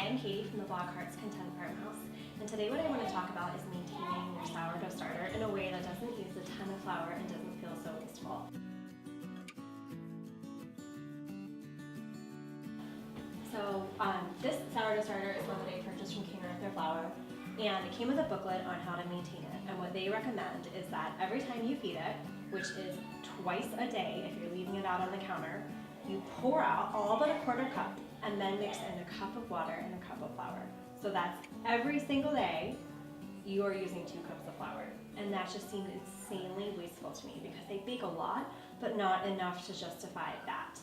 I'm Katie from the Blog Hearts Content Farmhouse, and today what I want to talk about is maintaining your sourdough starter in a way that doesn't use a ton of flour and doesn't feel so wasteful. So this sourdough starter is one that I purchased from King Arthur Flour, and it came with a booklet on how to maintain it. And what they recommend is that every time you feed it, which is twice a day if you're leaving it out on the counter, you pour out all but a quarter cup and then mix in a cup of water and a cup of flour. So that's every single day you are using 2 cups of flour. And that just seemed insanely wasteful to me because they bake a lot, but not enough to justify that.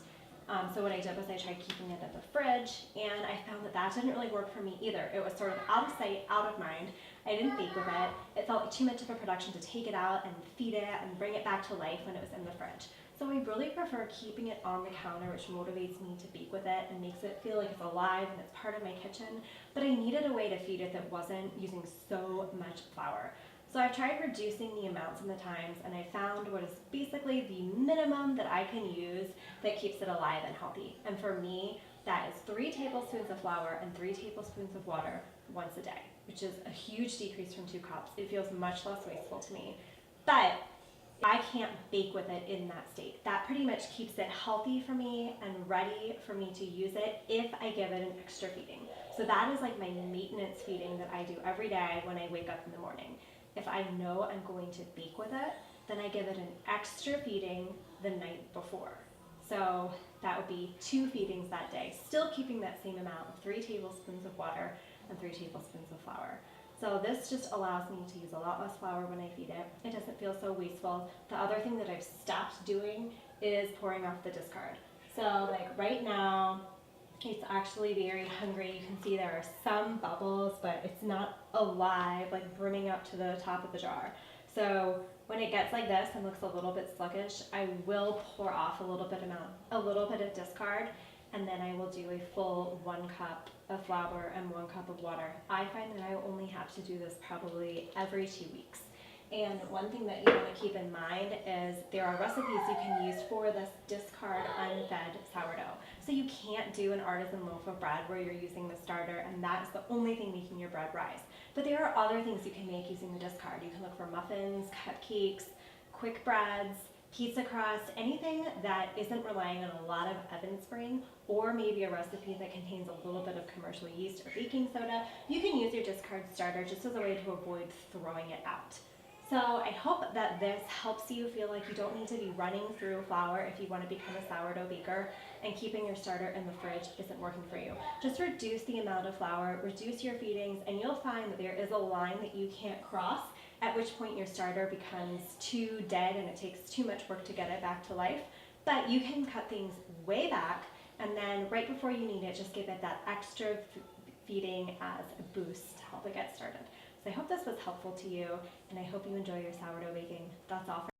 So what I did was I tried keeping it at the fridge, and I found that that didn't really work for me either. It was sort of out of sight, out of mind. I didn't bake with it. It felt like too much of a production to take it out and feed it and bring it back to life when it was in the fridge. So I really prefer keeping it on the counter, which motivates me to bake with it and makes it feel like it's alive and it's part of my kitchen. But I needed a way to feed it that wasn't using so much flour. So I've tried reducing the amounts and the times, and I found what is basically the minimum that I can use that keeps it alive and healthy. And for me, that is 3 tablespoons of flour and 3 tablespoons of water once a day, which is a huge decrease from 2 cups. It feels much less wasteful to me. But I can't bake with it in that state. That pretty much keeps it healthy for me and ready for me to use it if I give it an extra feeding. So that is like my maintenance feeding that I do every day when I wake up in the morning. If I know I'm going to bake with it, then I give it an extra feeding the night before. So that would be 2 feedings that day, still keeping that same amount of 3 tablespoons of water and 3 tablespoons of flour. So this just allows me to use a lot less flour when I feed it. It doesn't feel so wasteful. The other thing that I've stopped doing is pouring off the discard. So like right now, it's actually very hungry. You can see there are some bubbles, but it's not alive, like brimming up to the top of the jar. So when it gets like this and looks a little bit sluggish, I will pour off a little bit of discard, and then I will do a full 1 cup of flour and 1 cup of water. I find that I only have to do this probably every 2 weeks. And one thing that you want to keep in mind is there are recipes you can use for this discard unfed sourdough. So you can't do an artisan loaf of bread where you're using the starter and that is the only thing making your bread rise. But there are other things you can make using the discard. You can look for muffins, cupcakes, quick breads, pizza crust, anything that isn't relying on a lot of oven spring, or maybe a recipe that contains a little bit of commercial yeast or baking soda. You can use your discard starter just as a way to avoid throwing it out. So I hope that this helps you feel like you don't need to be running through flour if you want to become a sourdough baker, and keeping your starter in the fridge isn't working for you. Just reduce the amount of flour, reduce your feedings, and you'll find that there is a line that you can't cross, at which point your starter becomes too dead and it takes too much work to get it back to life. But you can cut things way back, and then right before you need it, just give it that extra feeding as a boost to help it get started. So I hope this was helpful to you, and I hope you enjoy your sourdough baking. That's all for